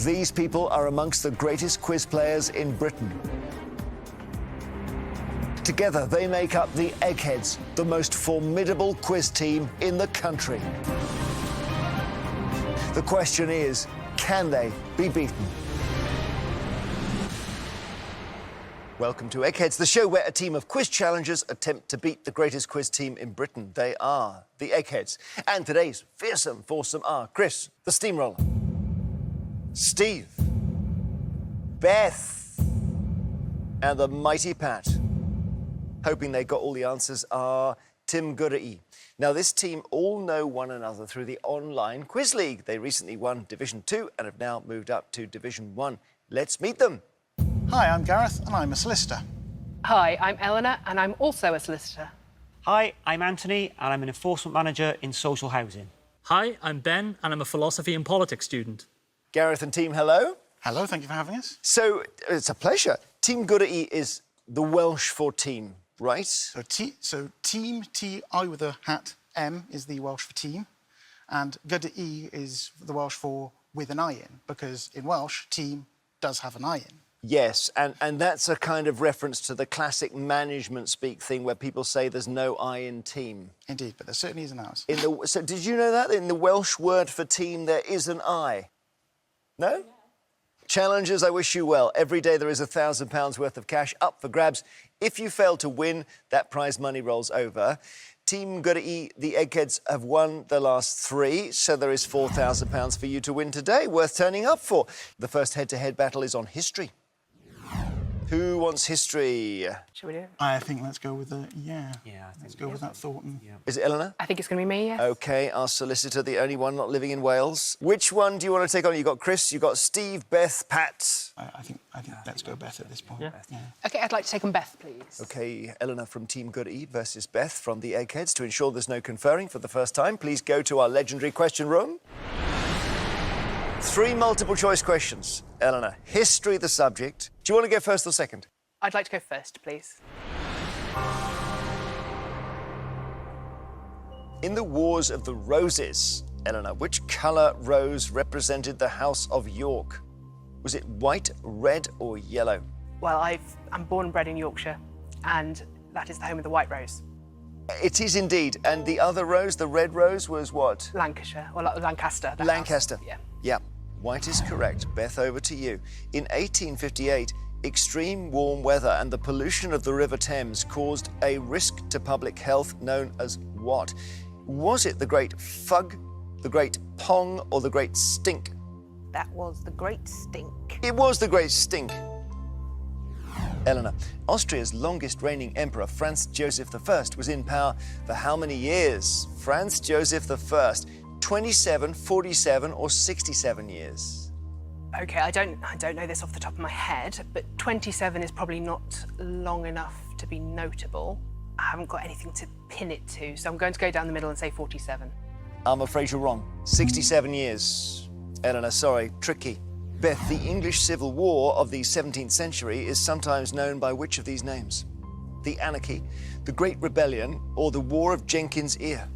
These people are amongst the greatest quiz players in Britain. Together, they make up the Eggheads, the most formidable quiz team in the country. The question is, can they be beaten? Welcome to Eggheads, the show where a team of quiz challengers attempt to beat the greatest quiz team in Britain. They are the Eggheads. And today's fearsome foursome are Chris, the steamroller, Steve, Beth, and the mighty Pat. Hoping they got all the answers are Tim Goodey. Now, this team all know one another through the online quiz league. They recently won Division 2 and have now moved up to Division 1. Let's meet them. Hi, I'm Gareth and I'm a solicitor. Hi, I'm Eleanor and I'm also a solicitor. Hi, I'm Anthony and I'm an enforcement manager in social housing. Hi, I'm Ben and I'm a philosophy and politics student. Gareth and team, hello. Hello, thank you for having us. So, it's a pleasure. Team Goodey is the Welsh for team, right? So team, T-I with a hat, M is the Welsh for team, and Goodey is the Welsh for with an I in, because in Welsh, team does have an I in. Yes, and that's a kind of reference to the classic management speak thing where people say there's no I in team. Indeed, but there certainly is in ours. So did you know that? In the Welsh word for team, there is an I. No? Yeah. Challengers, I wish you well. Every day there is £1,000 worth of cash up for grabs. If you fail to win, that prize money rolls over. Team Goodey, the Eggheads, have won the last 3, so there is £4,000 for you to win today, worth turning up for. The first head-to-head battle is on history. Who wants history? Shall we do it? I think let's go with Yeah, let's go with that thought. And... Yeah. Is it Eleanor? I think it's going to be me, yes. OK, our solicitor, the only one not living in Wales. Which one do you want to take on? You've got Chris, you've got Steve, Beth, Pat. I think let's go Beth at this point. Yeah. OK, I'd like to take on Beth, please. OK, Eleanor from Team Goodey versus Beth from the Eggheads. To ensure there's no conferring for the first time, please go to our legendary question room. 3 multiple-choice questions. Eleanor, history the subject. Do you want to go first or second? I'd like to go first, please. In the Wars of the Roses, Eleanor, which colour rose represented the House of York? Was it white, red or yellow? Well, I'm born and bred in Yorkshire, and that is the home of the White Rose. It is indeed. And the other rose, the red rose, was what? Lancashire, or Lancaster. Lancaster. House. Yeah. Yeah, white is correct. Beth, over to you. In 1858, extreme warm weather and the pollution of the River Thames caused a risk to public health known as what? Was it the Great Fug, the Great Pong, or the Great Stink? That was the Great Stink. It was the Great Stink. Eleanor, Austria's longest reigning emperor, Franz Joseph I, was in power for how many years? Franz Joseph I, 27, 47, or 67 years? OK, I don't know this off the top of my head, but 27 is probably not long enough to be notable. I haven't got anything to pin it to, so I'm going to go down the middle and say 47. I'm afraid you're wrong. 67 years. Eleanor, sorry, tricky. Beth, the English Civil War of the 17th century is sometimes known by which of these names? The Anarchy, the Great Rebellion, or the War of Jenkins' Ear?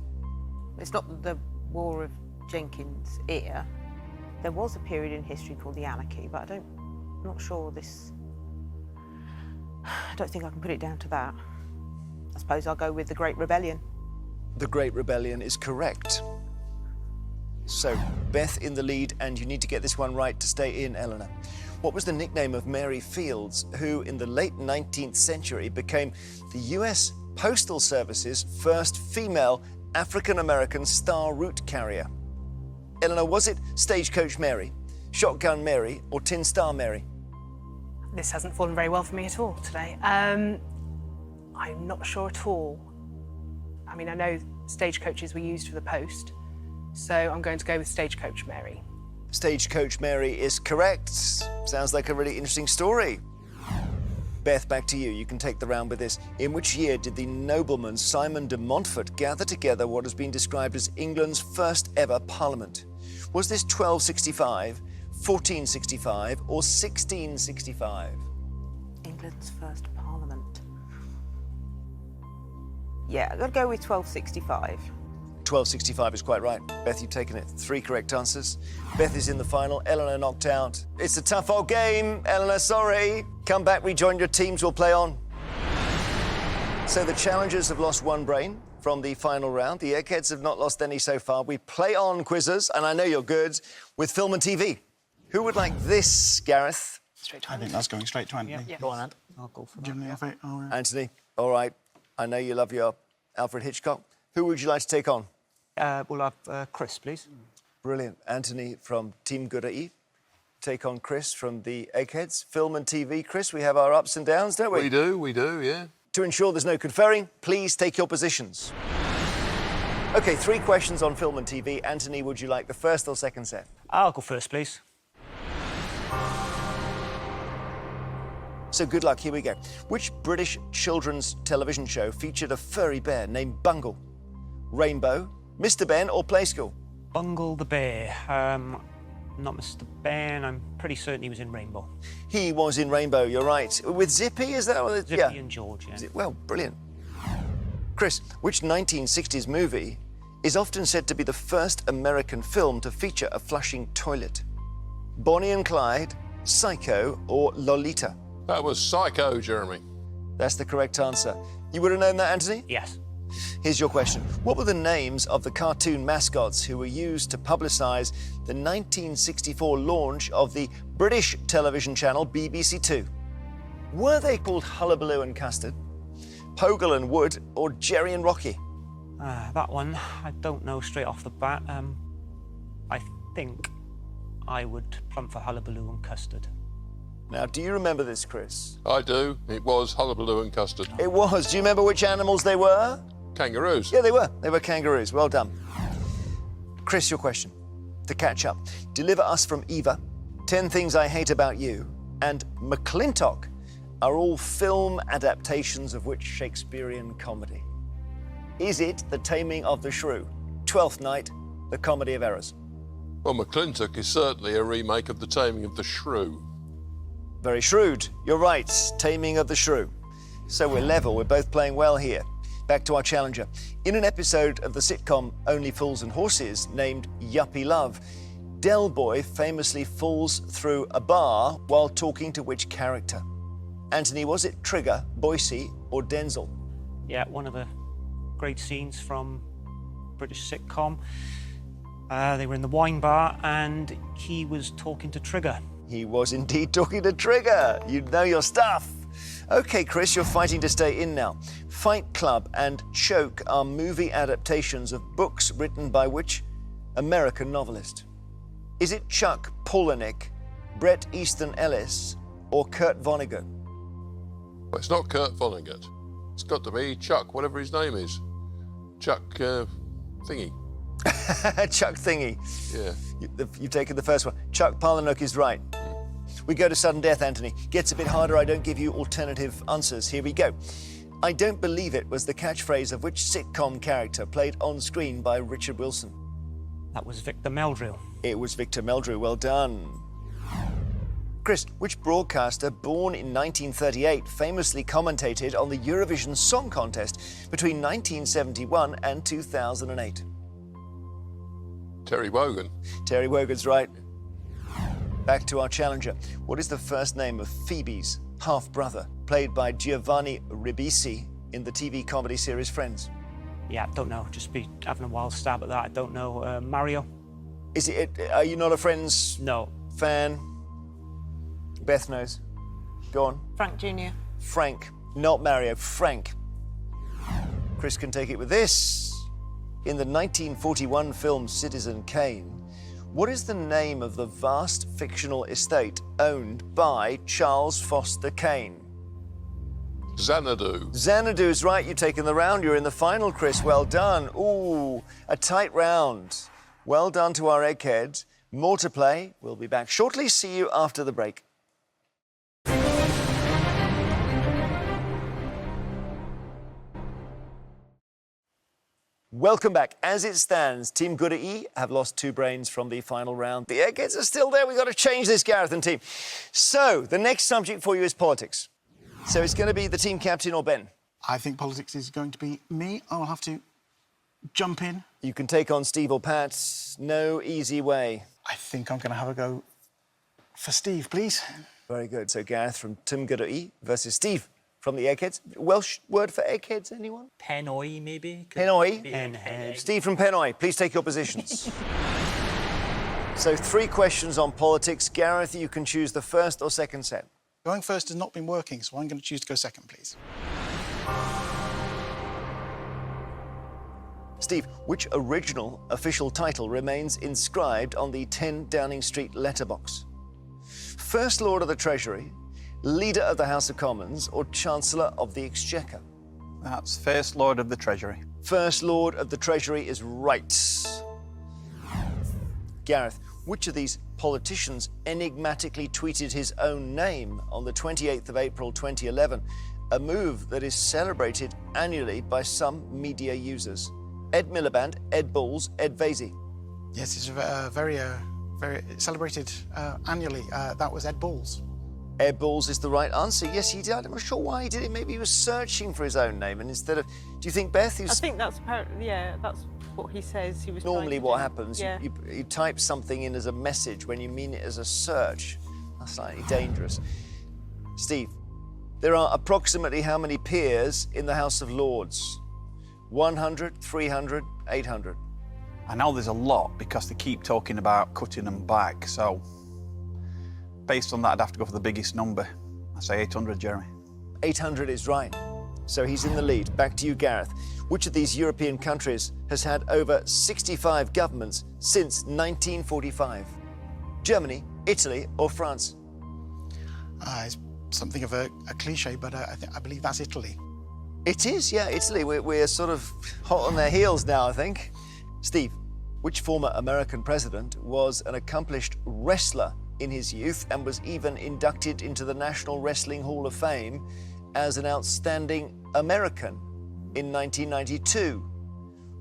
It's not the War of Jenkins' Ear. There was a period in history called the Anarchy, but I'm not sure this... I don't think I can put it down to that. I suppose I'll go with the Great Rebellion. The Great Rebellion is correct. So, Beth in the lead, and you need to get this one right to stay in, Eleanor. What was the nickname of Mary Fields, who in the late 19th century became the US Postal Service's first female African-American star route carrier? Eleanor, was it Stagecoach Mary, Shotgun Mary, or Tin Star Mary? This hasn't fallen very well for me at all today. I'm not sure at all. I mean, I know stagecoaches were used for the post, so I'm going to go with Stagecoach Mary. Stagecoach Mary is correct. Sounds like a really interesting story. Beth, back to you. You can take the round with this. In which year did the nobleman Simon de Montfort gather together what has been described as England's first ever parliament? Was this 1265, 1465, or 1665? England's first parliament. Yeah, I've got to go with 1265. 1265 is quite right. Beth, you've taken it. 3 correct answers. Beth is in the final. Eleanor knocked out. It's a tough old game. Eleanor, sorry. Come back, rejoin your teams. We'll play on. So the challengers have lost 1 brain from the final round. The Eggheads have not lost any so far. We play on quizzes, and I know you're good, with film and TV. Who would like this, Gareth? Straight to I think that's going straight to Anthony. Yeah. Go on, Ant. I'll go for that. Generally, I think- oh, yeah. Anthony, all right. I know you love your Alfred Hitchcock. Who would you like to take on? We'll have Chris, please. Brilliant. Anthony from Team Good at E. Take on Chris from the Eggheads. Film and TV. Chris, we have our ups and downs, don't we? We do, yeah. To ensure there's no conferring, please take your positions. OK, 3 questions on film and TV. Anthony, would you like the first or second set? I'll go first, please. So good luck, here we go. Which British children's television show featured a furry bear named Bungle? Rainbow, Mr. Ben or Play School? Bungle the Bear. Not Mr. Ben. I'm pretty certain he was in Rainbow. He was in Rainbow, you're right. With Zippy, is that what it? Zippy and George, yeah. Well, brilliant. Chris, which 1960s movie is often said to be the first American film to feature a flushing toilet? Bonnie and Clyde, Psycho or Lolita? That was Psycho, Jeremy. That's the correct answer. You would have known that, Anthony? Yes. Here's your question. What were the names of the cartoon mascots who were used to publicise the 1964 launch of the British television channel BBC Two? Were they called Hullabaloo and Custard, Pogle and Wood, or Jerry and Rocky? That one, I don't know straight off the bat. I think I would plump for Hullabaloo and Custard. Now, do you remember this, Chris? I do. It was Hullabaloo and Custard. It was. Do you remember which animals they were? Kangaroos. Yeah, they were. They were kangaroos. Well done. Chris, your question. To catch up, Deliver Us from Eva, 10 Things I Hate About You, and McClintock are all film adaptations of which Shakespearean comedy? Is it The Taming of the Shrew, Twelfth Night, The Comedy of Errors? Well, McClintock is certainly a remake of The Taming of the Shrew. Very shrewd. You're right. Taming of the Shrew. So we're level. We're both playing well here. Back to our challenger. In an episode of the sitcom Only Fools and Horses named Yuppie Love, Del Boy famously falls through a bar while talking to which character? Anthony, was it Trigger, Boise, or Denzel? Yeah, one of the great scenes from British sitcom. They were in the wine bar and he was talking to Trigger. He was indeed talking to Trigger. You know your stuff. OK, Chris, you're fighting to stay in now. Fight Club and Choke are movie adaptations of books written by which American novelist? Is it Chuck Palahniuk, Bret Easton Ellis, or Kurt Vonnegut? Well, it's not Kurt Vonnegut. It's got to be Chuck, whatever his name is. Chuck Thingy. Chuck Thingy. Yeah. You've taken the first one. Chuck Palahniuk is right. We go to sudden death, Anthony. Gets a bit harder. I don't give you alternative answers. Here we go. I don't believe it was the catchphrase of which sitcom character played on screen by Richard Wilson? That was Victor Meldrew. It was Victor Meldrew. Well done. Chris, which broadcaster born in 1938 famously commentated on the Eurovision Song Contest between 1971 and 2008? Terry Wogan. Terry Wogan's right. Back to our challenger. What is the first name of Phoebe's half-brother, played by Giovanni Ribisi in the TV comedy series Friends? Yeah, don't know. Just be having a wild stab at that. I don't know. Mario? Is it? Are you not a Friends No. fan? Beth knows. Go on. Frank Jr. Frank. Not Mario. Frank. Chris can take it with this. In the 1941 film Citizen Kane, what is the name of the vast fictional estate owned by Charles Foster Kane? Xanadu. Xanadu's right. You've taken the round. You're in the final, Chris. Well done. Ooh, a tight round. Well done to our Egghead. More to play. We'll be back shortly. See you after the break. Welcome back. As it stands, Team Good at E have lost 2 brains from the final round. The Eggheads are still there. We've got to change this, Gareth and team. So, the next subject for you is politics. So it's going to be the team captain or Ben? I think politics is going to be me. I'll have to jump in. You can take on Steve or Pat. No easy way. I think I'm going to have a go for Steve, please. Very good. So Gareth from Tim Gyda versus Steve from the Eggheads. Welsh word for Eggheads, anyone? Pennoi, maybe? Pennoi. Penhead. Steve from Pennoi, please take your positions. So 3 questions on politics. Gareth, you can choose the first or second set. Going first has not been working, so I'm going to choose to go second, please. Steve, which original official title remains inscribed on the 10 Downing Street letterbox? First Lord of the Treasury, Leader of the House of Commons, or Chancellor of the Exchequer? That's First Lord of the Treasury. First Lord of the Treasury is right. Gareth, which of these politicians enigmatically tweeted his own name on the 28th of April 2011, a move that is celebrated annually by some media users? Ed Miliband, Ed Balls, Ed Vasey. Yes, it's very celebrated annually. That was Ed Balls. Ed Balls is the right answer. Yes, he did. I'm not sure why he did it. Maybe he was searching for his own name, and instead of... Do you think, Beth, I think that's apparently, yeah, that's what he says he was normally trying to what do. happens, Yeah. you type something in as a message when you mean it as a search. That's slightly dangerous. Steve, there are approximately how many peers in the House of Lords? 100, 300, 800? I know there's a lot because they keep talking about cutting them back, so based on that, I'd have to go for the biggest number. I say 800, Jeremy. 800 is right. So he's in the lead. Back to you, Gareth. Which of these European countries has had over 65 governments since 1945? Germany, Italy, or France? It's something of a cliche, but I believe that's Italy. It is, yeah, Italy. We're sort of hot on their heels now, I think. Steve, which former American president was an accomplished wrestler in his youth and was even inducted into the National Wrestling Hall of Fame as an outstanding American in 1992?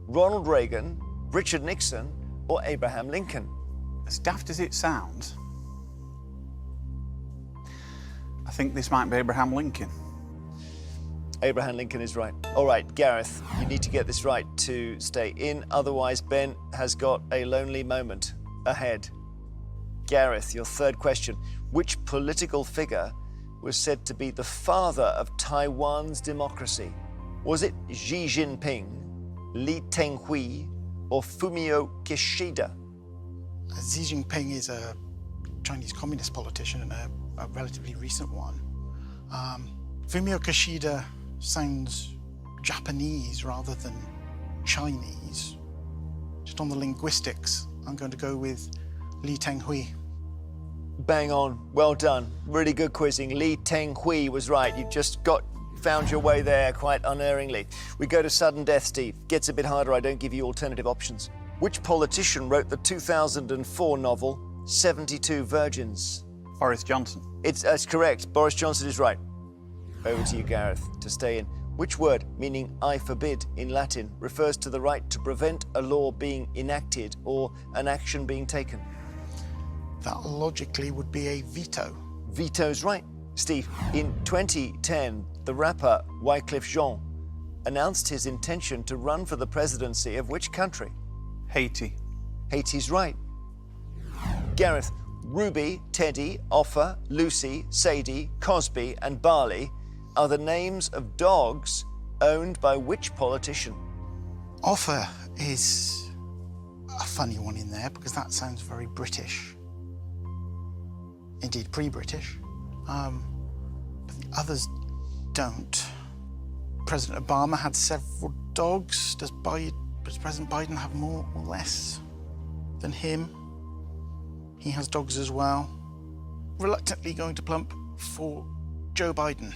Ronald Reagan, Richard Nixon, or Abraham Lincoln? As daft as it sounds, I think this might be Abraham Lincoln. Abraham Lincoln is right. All right, Gareth, you need to get this right to stay in. Otherwise, Ben has got a lonely moment ahead. Gareth, your third question. Which political figure was said to be the father of Taiwan's democracy? Was it Xi Jinping, Li Tenghui, or Fumio Kishida? Xi Jinping is a Chinese communist politician and a relatively recent one. Fumio Kishida sounds Japanese rather than Chinese. Just on the linguistics, I'm going to go with Li Tenghui. Bang on. Well done. Really good quizzing. Li Tenghui was right. You just found your way there quite unerringly. We go to sudden death, Steve. Gets a bit harder. I don't give you alternative options. Which politician wrote the 2004 novel 72 Virgins? Boris Johnson. That's correct. Boris Johnson is right. Over to you, Gareth, to stay in. Which word, meaning I forbid in Latin, refers to the right to prevent a law being enacted or an action being taken? That logically would be a veto. Veto's right. Steve, in 2010, the rapper Wyclef Jean announced his intention to run for the presidency of which country? Haiti. Haiti's right. Gareth, Ruby, Teddy, Offa, Lucy, Sadie, Cosby, and Barley are the names of dogs owned by which politician? Offa is a funny one in there because that sounds very British. Indeed, pre-British. But the others don't. President Obama had several dogs. Does President Biden have more or less than him? He has dogs as well. Reluctantly going to plump for Joe Biden.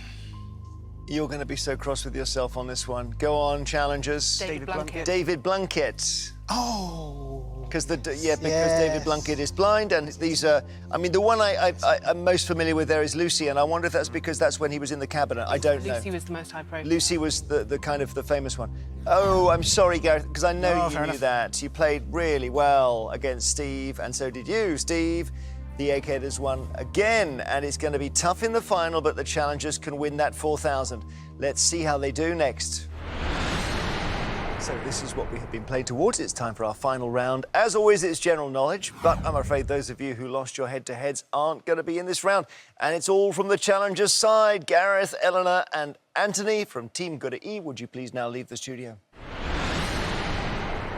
You're going to be so cross with yourself on this one. Go on, challengers. David Blunkett. David Blunkett. Oh. Because David Blunkett is blind, and these are. I mean, the one I'm most familiar with there is Lucy, and I wonder if that's because that's when he was in the cabinet. I don't know. Lucy was the most high profile. Lucy was the kind of the famous one. Oh, I'm sorry, Gareth, because I know you knew that. You played really well against Steve, and so did you, Steve. The Egghead has won again, and it's going to be tough in the final, but the challengers can win that 4,000. Let's see how they do next. So this is what we have been playing towards. It's time for our final round. As always, it's general knowledge, but I'm afraid those of you who lost your head-to-heads aren't going to be in this round. And it's all from the challengers' side. Gareth, Eleanor and Anthony from Team Good at E, would you please now leave the studio?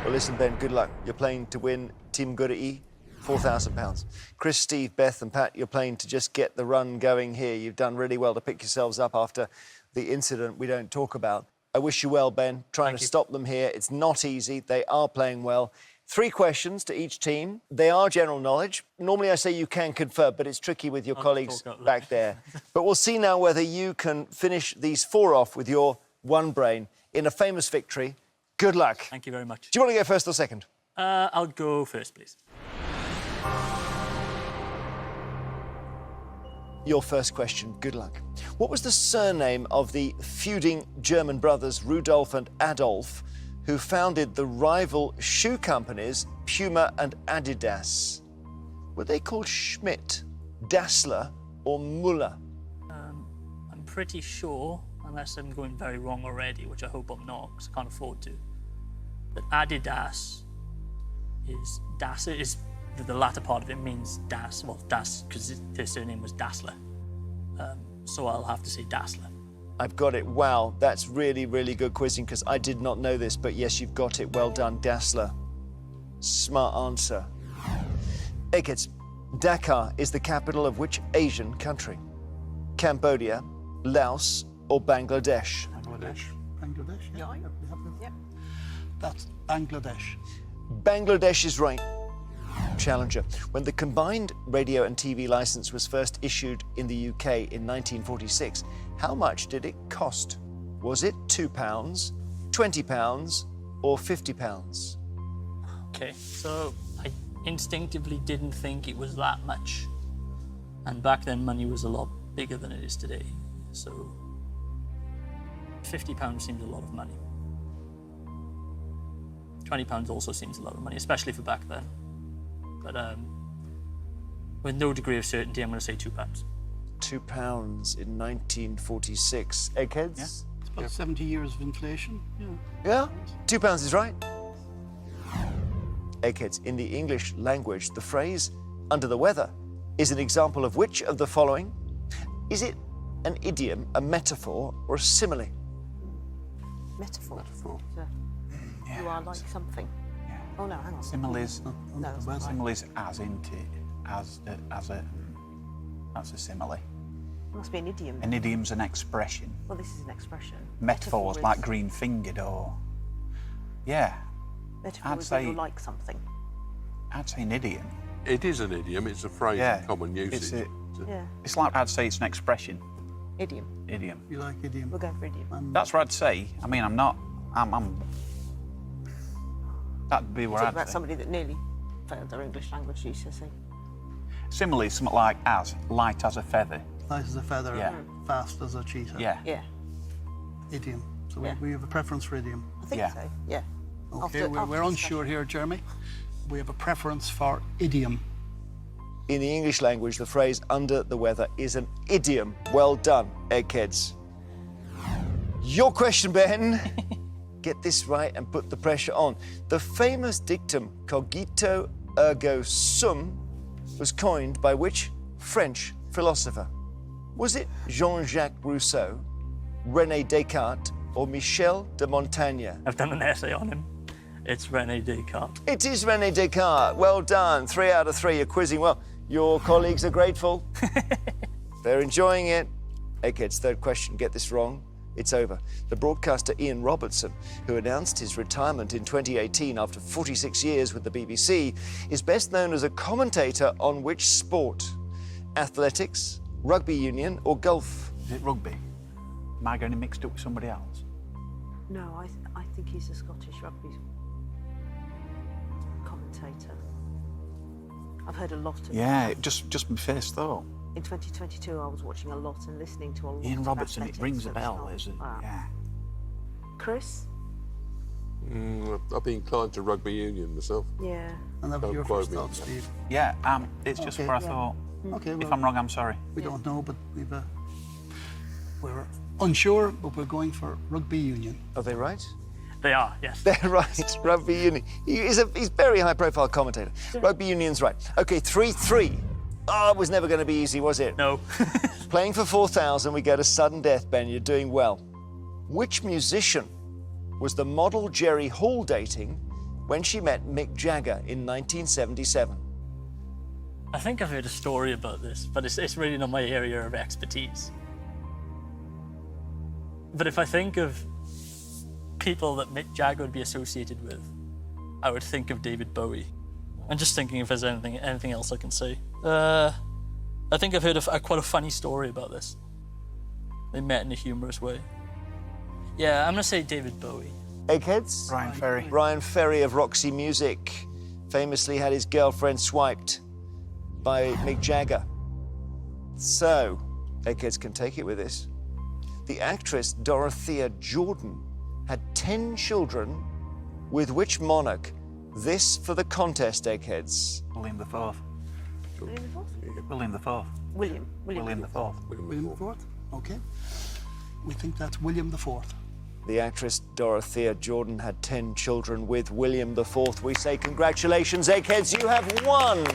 Well, listen, Ben, good luck. You're playing to win Team Good at E, £4,000. Chris, Steve, Beth and Pat, you're playing to just get the run going here. You've done really well to pick yourselves up after the incident we don't talk about. I wish you well, Ben, trying to stop them here. It's not easy. They are playing well. 3 questions to each team. They are general knowledge. Normally I say you can confer, but it's tricky with your colleagues back there. But we'll see now whether you can finish these 4 off with your one brain in a famous victory. Good luck. Thank you very much. Do you want to go first or second? I'll go first, please. Your first question, good luck. What was the surname of the feuding German brothers Rudolf and Adolf, who founded the rival shoe companies Puma and Adidas? Were they called Schmidt, Dassler or Müller? I'm pretty sure, unless I'm going very wrong already, which I hope I'm not, because I can't afford to, that Adidas is Das is the latter part of it means Das, well, Das, because their surname was Dassler. So I'll have to say Dassler. I've got it. Wow, that's really, really good quizzing, because I did not know this, but yes, you've got it. Well done, Dassler. Smart answer. Eggheads, Dakar is the capital of which Asian country? Cambodia, Laos or Bangladesh? Bangladesh. Bangladesh, yeah. Yep. That's Bangladesh. Bangladesh is right. Challenger. When the combined radio and TV license was first issued in the UK in 1946, how much did it cost? Was it £2, £20 or £50? Okay, so I instinctively didn't think it was that much. And back then money was a lot bigger than it is today. So £50 seems a lot of money. £20 also seems a lot of money, especially for back then. But with no degree of certainty, I'm going to say £2. £2 in 1946. Eggheads? Yeah. It's about 70 years of inflation. Yeah. Yeah? £2 is right. Eggheads, in the English language, the phrase under the weather is an example of which of the following? Is it an idiom, a metaphor, or a simile? Metaphor. You are like something. Yeah. Oh no, hang on. Similes. No, that's not right. Similes as, isn't it? That's a simile. It must be an idiom. An idiom's an expression. Well, this is an expression. Metaphors Metaphor like is- green-fingered or... Yeah, Metaphor I'd is that say- you're like something. I'd say an idiom. It is an idiom. It's a phrase Yeah. in common usage. Yeah. It's like I'd say it's an expression. Idiom. Idiom. You like idiom? We're going for idiom. That's what I'd say. I mean, I'm not... That'd be what Talk I'd about say. somebody that nearly failed their English language GCSE. Simile is something like as, light as a feather. Light as a feather, Yeah. fast as a cheetah. Yeah. Yeah, Idiom. So Yeah. we have a preference for idiom. I think Yeah. so. Yeah. Okay, After we're discussion. unsure here, Jeremy. We have a preference for idiom. In the English language, the phrase under the weather is an idiom. Well done, Eggheads. Your question, Ben. Get this right and put the pressure on. The famous dictum cogito ergo sum was coined by which French philosopher? Was it Jean-Jacques Rousseau, René Descartes, or Michel de Montaigne? I've done an essay on him. It's René Descartes. It is René Descartes. Well done. 3 out of 3. You're quizzing well. Your colleagues are grateful. They're enjoying it. Egghead's third question. Get this wrong, it's over. The broadcaster Ian Robertson, who announced his retirement in 2018 after 46 years with the BBC, is best known as a commentator on which sport? Athletics, rugby union, or golf? Is it rugby? Am I getting mixed up with somebody else? No, I think he's a Scottish rugby commentator. I've heard a lot of Yeah, just my first thought. In 2022, I was watching a lot and listening to a lot Ian of Robertson, it athletics, rings a so it's bell, not- is it? Wow. Yeah. Chris? I'd be inclined to rugby union myself. Yeah. And that was Don't your quote first me on thought, that. Steve. Yeah, it's just Okay, what I yeah. thought. Okay, If well, I'm wrong, I'm sorry. we don't know, but we're unsure, but we're going for rugby union. Are they right? They are, yes. They're right. Rugby union. He's very high-profile commentator. Rugby union's right. Okay, 3-3. Oh, it was never going to be easy, was it? No. Playing for 4,000, we go to sudden death, Ben. You're doing well. Which musician was the model Jerry Hall dating when she met Mick Jagger in 1977? I think I've heard a story about this, but it's really not my area of expertise. But if I think of people that Mick Jagger would be associated with, I would think of David Bowie. I'm just thinking if there's anything else I can say. I think I've heard quite a funny story about this. They met in a humorous way. Yeah, I'm gonna say David Bowie. Eggheads? Brian Ferry. Brian Ferry of Roxy Music famously had his girlfriend swiped by Mick Jagger. So, Eggheads can take it with this. The actress Dorothea Jordan had 10 children with which monarch? This for the contest, Eggheads. William IV. William the Fourth? William IV. William William IV. William IV? Okay. We think that's William IV. The actress Dorothea Jordan had 10 children with William IV. We say congratulations, Eggheads, you have won.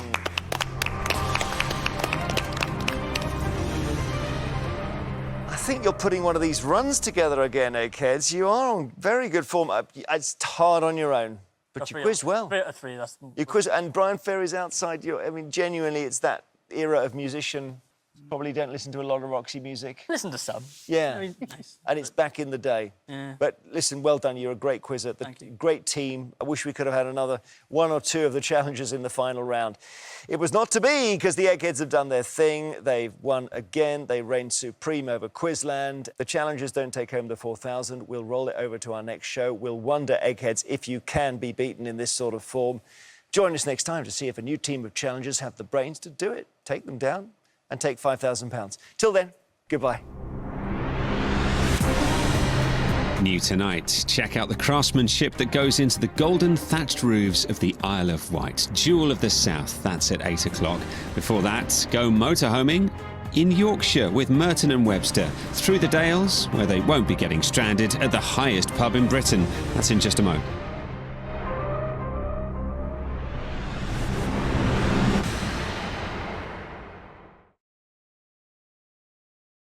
I think you're putting one of these runs together again, Eggheads. You are on very good form. It's hard on your own, but you quizzed well. 3 out of 3, that's... You quiz, and Brian Ferry's outside you. I mean, genuinely, it's that era of musician. Probably don't listen to a lot of Roxy music. Listen to some. Yeah, I mean, nice. and it's back in the day. Yeah. But listen, well done. You're a great quizzer. Thank you. Great team. I wish we could have had another 1 or 2 of the challenges in the final round. It was not to be because the Eggheads have done their thing. They've won again. They reign supreme over Quizland. The challengers don't take home the 4,000. We'll roll it over to our next show. We'll wonder, Eggheads, if you can be beaten in this sort of form. Join us next time to see if a new team of challengers have the brains to do it. Take them down and take £5,000. Till then, goodbye. New tonight, check out the craftsmanship that goes into the golden thatched roofs of the Isle of Wight, Jewel of the South. That's at 8 o'clock. Before that, go motorhoming in Yorkshire with Merton and Webster, through the Dales, where they won't be getting stranded, at the highest pub in Britain. That's in just a moment.